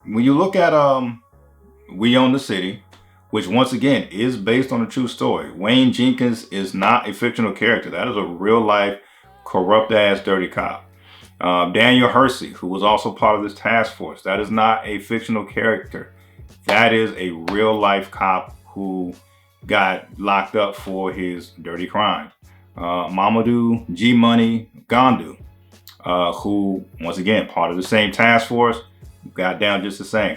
when you look at We Own the City, which once again is based on a true story. Wayne Jenkins is not a fictional character. That is a real life corrupt ass dirty cop. Daniel Hersey, who was also part of this task force, that is not a fictional character. That is a real life cop who got locked up for his dirty crimes. Mamadou G Money Gandu, who once again part of the same task force, got down just the same.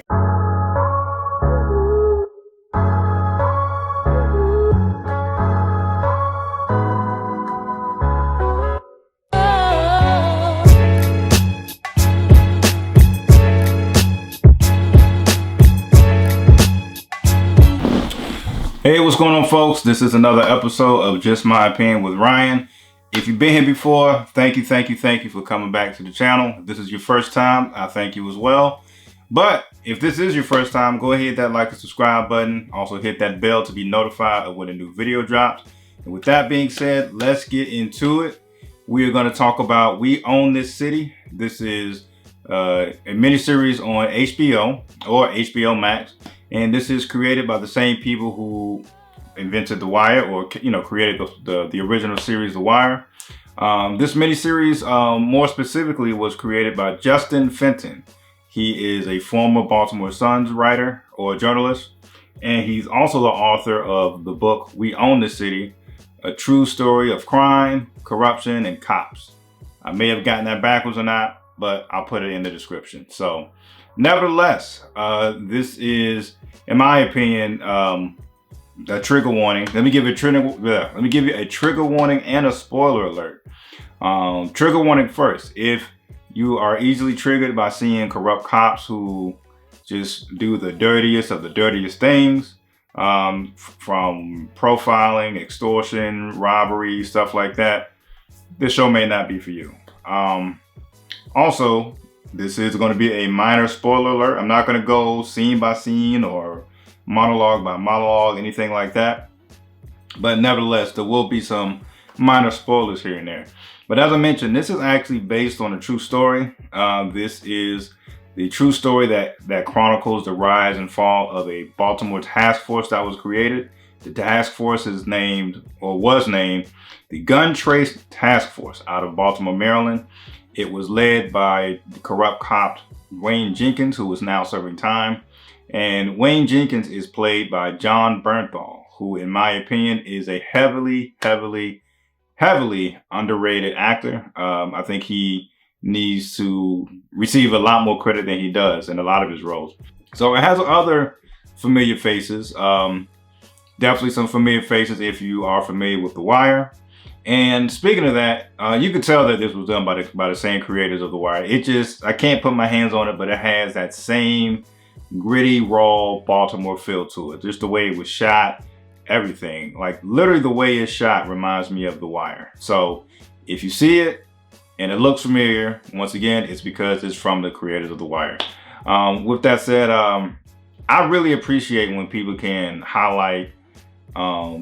Hey, what's going on, folks? This is another episode of Just My Opinion with Ryan. If you've been here before, thank you for coming back to the channel. If this is your first time, I thank you as well. But if this is your first time, go ahead and hit that like and subscribe button. Also hit that bell to be notified of when a new video drops. And with that being said, let's get into it. We are going to talk about We Own This City. This is a miniseries on HBO or HBO Max. And this is created by the same people who invented The Wire, or created the original series The Wire. This miniseries, more specifically, was created by Justin Fenton. He is a former Baltimore Sun's writer or journalist, and he's also the author of the book We Own the City, a true story of crime, corruption, and cops. I may have gotten that backwards or not, but I'll put it in the description. So, nevertheless, this is, in my opinion, a trigger warning. Let me give you a trigger warning and a spoiler alert. Trigger warning first. If you are easily triggered by seeing corrupt cops who just do the dirtiest of the dirtiest things, from profiling, extortion, robbery, stuff like that, this show may not be for you. Also, this is going to be a minor spoiler alert. I'm not going to go scene by scene or monologue by monologue, anything like that. But nevertheless, there will be some minor spoilers here and there. But as I mentioned, this is actually based on a true story. This is the true story that chronicles the rise and fall of a Baltimore task force that was created. The task force was named the Gun Trace Task Force out of Baltimore, Maryland. It was led by the corrupt cop Wayne Jenkins, who is now serving time. And Wayne Jenkins is played by Jon Bernthal, who, in my opinion, is a heavily underrated actor. I think he needs to receive a lot more credit than he does in a lot of his roles. So it has other familiar faces. Definitely some familiar faces if you are familiar with The Wire. And speaking of that, you could tell that this was done by the same creators of The Wire. I can't put my hands on it, but it has that same gritty, raw Baltimore feel to it. Just the way it was shot, everything. Like literally the way it's shot reminds me of The Wire. So if you see it and it looks familiar, once again, it's because it's from the creators of The Wire. With that said, I really appreciate when people can highlight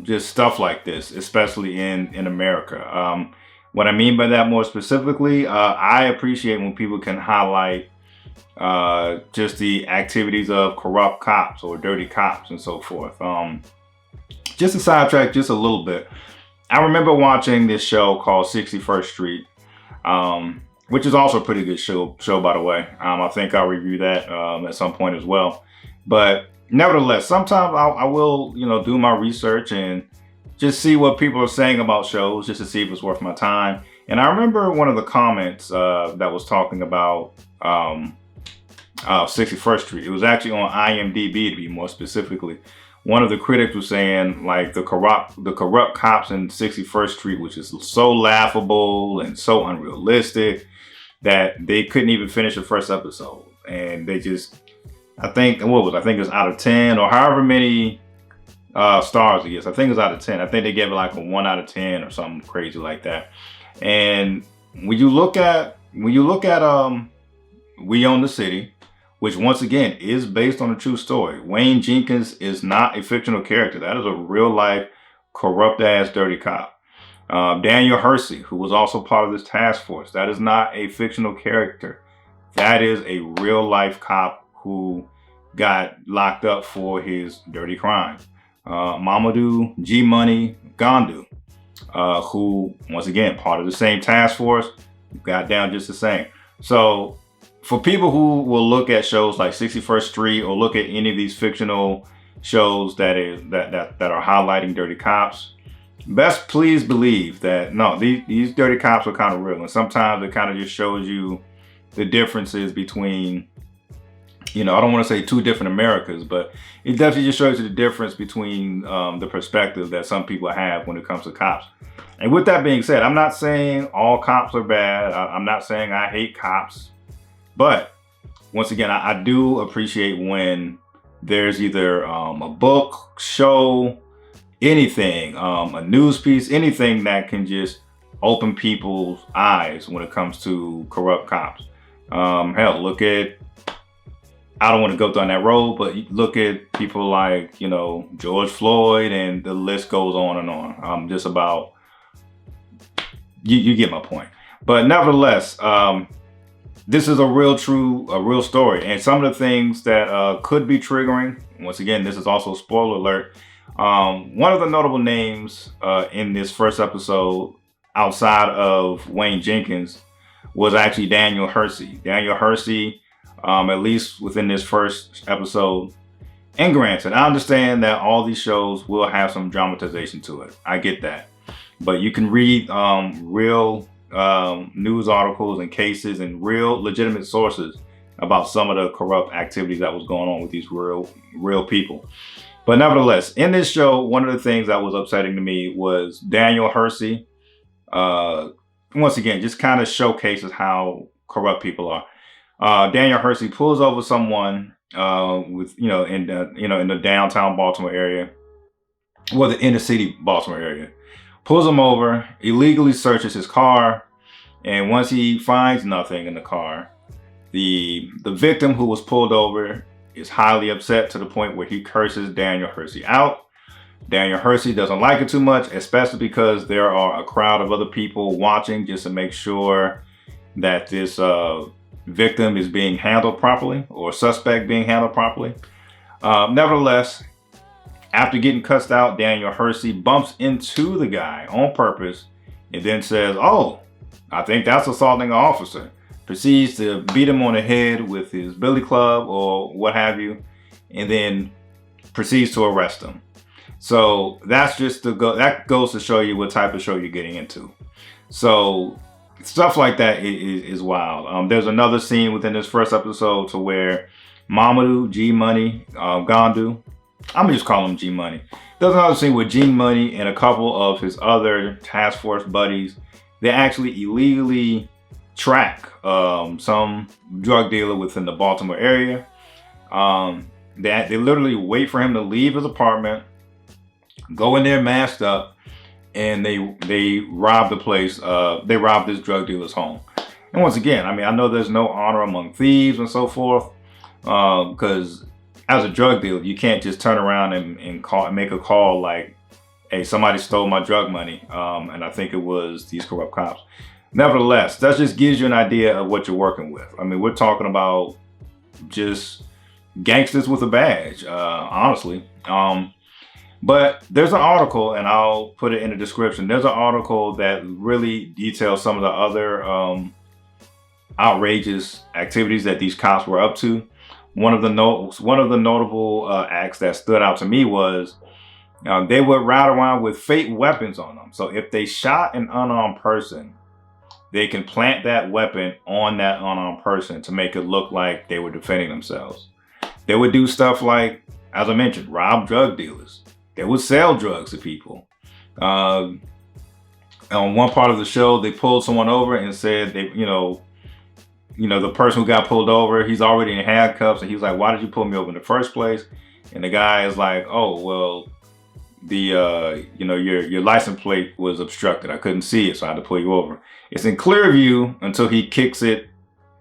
just stuff like this, especially in America. What I mean by that more specifically, I appreciate when people can highlight just the activities of corrupt cops or dirty cops and so forth. Just to sidetrack just a little bit, I remember watching this show called 61st Street, which is also a pretty good show by the way. I think I'll review that at some point as well. But nevertheless, sometimes I will, do my research and just see what people are saying about shows, just to see if it's worth my time. And I remember one of the comments that was talking about 61st Street. It was actually on IMDb, to be more specifically. One of the critics was saying, like, the corrupt cops in 61st Street, which is so laughable and so unrealistic that they couldn't even finish the first episode. And they just, I think it was out of 10 or however many stars it is. I think it was out of 10. I think they gave it like a 1 out of 10 or something crazy like that. And when you look at We Own the City, which once again is based on a true story. Wayne Jenkins is not a fictional character. That is a real life corrupt ass dirty cop. Daniel Hersey, who was also part of this task force, that is not a fictional character. That is a real life cop who got locked up for his dirty crime. Mamadou G Money Gandu, who, once again, part of the same task force, got down just the same. So for people who will look at shows like 61st Street or look at any of these fictional shows that are highlighting dirty cops, best please believe that no, these dirty cops are kind of real, and sometimes it kind of just shows you the differences between, I don't want to say two different Americas, but it definitely just shows you the difference between the perspective that some people have when it comes to cops. And with that being said, I'm not saying all cops are bad. I'm not saying I hate cops, but once again, I do appreciate when there's either a book, show, anything, a news piece, anything that can just open people's eyes when it comes to corrupt cops. Hell, look at, I don't want to go down that road, but look at people like, George Floyd, and the list goes on and on. Just about, you get my point. But nevertheless, this is a real story. And some of the things that could be triggering, once again, this is also a spoiler alert. One of the notable names in this first episode, outside of Wayne Jenkins, was actually Daniel Hersey. Daniel Hersey, at least within this first episode. And granted, I understand that all these shows will have some dramatization to it. I get that. But you can read real news articles and cases and real legitimate sources about some of the corrupt activities that was going on with these real people. But nevertheless, in this show, one of the things that was upsetting to me was Daniel Hersey. Once again, just kind of showcases how corrupt people are. Daniel Hersey pulls over someone with in the downtown Baltimore area, well, the inner city Baltimore area. Pulls him over, illegally searches his car, and once he finds nothing in the car, the victim who was pulled over is highly upset to the point where he curses Daniel Hersey out. Daniel Hersey doesn't like it too much, especially because there are a crowd of other people watching just to make sure that this victim is being handled properly, or suspect being handled properly. Nevertheless, after getting cussed out, Daniel Hersey bumps into the guy on purpose and then says, "Oh, I think that's assaulting an officer." Proceeds to beat him on the head with his billy club or what have you, and then proceeds to arrest him. So that's just that goes to show you what type of show you're getting into. So stuff like that is wild. There's another scene within this first episode to where Mamadou G Money Gandu, I'm gonna just call him G Money. There's another scene with G Money and a couple of his other task force buddies. They actually illegally track some drug dealer within the Baltimore area. They literally wait for him to leave his apartment, go in there masked up, and they rob the place. They rob this drug dealer's home. And once again, I know there's no honor among thieves and so forth, because as a drug dealer, you can't just turn around and make a call like, "Hey, somebody stole my drug money," and I think it was these corrupt cops. Nevertheless, that just gives you an idea of what you're working with. We're talking about just gangsters with a badge, honestly. But there's an article, and I'll put it in the description. There's an article that really details some of the other outrageous activities that these cops were up to. One of the notable acts that stood out to me was they would ride around with fake weapons on them. So if they shot an unarmed person, they can plant that weapon on that unarmed person to make it look like they were defending themselves. They would do stuff like, as I mentioned, rob drug dealers. They would sell drugs to people. On one part of the show, they pulled someone over and said, the person who got pulled over, he's already in handcuffs, and he was like, "Why did you pull me over in the first place?" And the guy is like, "Oh, well, your license plate was obstructed. I couldn't see it, so I had to pull you over." It's in clear view until he kicks it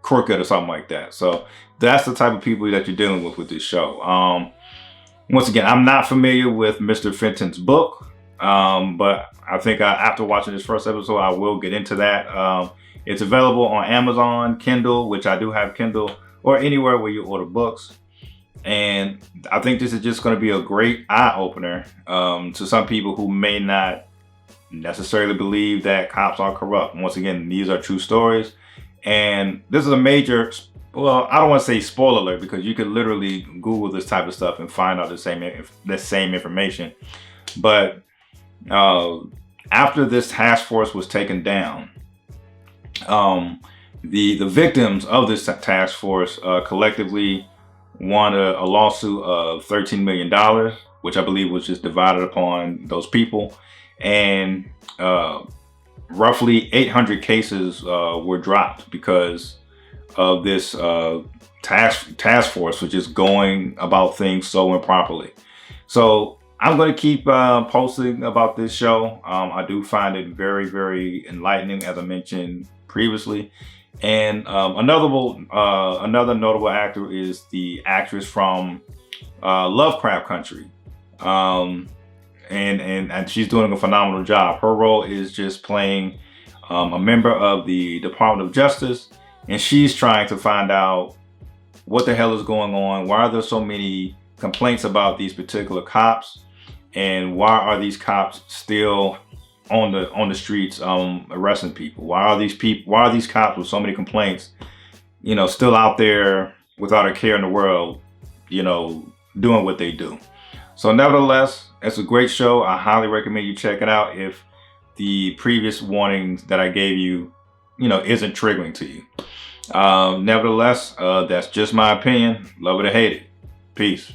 crooked or something like that. So that's the type of people that you're dealing with this show. Once again, I'm not familiar with Mr. Fenton's book, but I think after watching this first episode, I will get into that. It's available on Amazon, Kindle, which I do have Kindle, or anywhere where you order books. And I think this is just going to be a great eye opener to some people who may not necessarily believe that cops are corrupt. Once again, these are true stories. And this is a major, well, I don't want to say spoiler alert, because you could literally Google this type of stuff and find out the same information. But after this task force was taken down, the victims of this task force collectively won a lawsuit of $13 million, which I believe was just divided upon those people. And roughly 800 cases were dropped because of this task force, which is going about things so improperly. So I'm going to keep posting about this show. I do find it very, very enlightening, as I mentioned previously. And another notable actor is the actress from Lovecraft Country. And she's doing a phenomenal job. Her role is just playing a member of the Department of Justice, and she's trying to find out what the hell is going on. Why are there so many complaints about these particular cops, and why are these cops still on the streets arresting people? Why are these cops with so many complaints, still out there without a care in the world, doing what they do? So nevertheless, it's a great show. I highly recommend you check it out if the previous warnings that I gave you, isn't triggering to you. Nevertheless, that's just my opinion. Love it or hate it. Peace.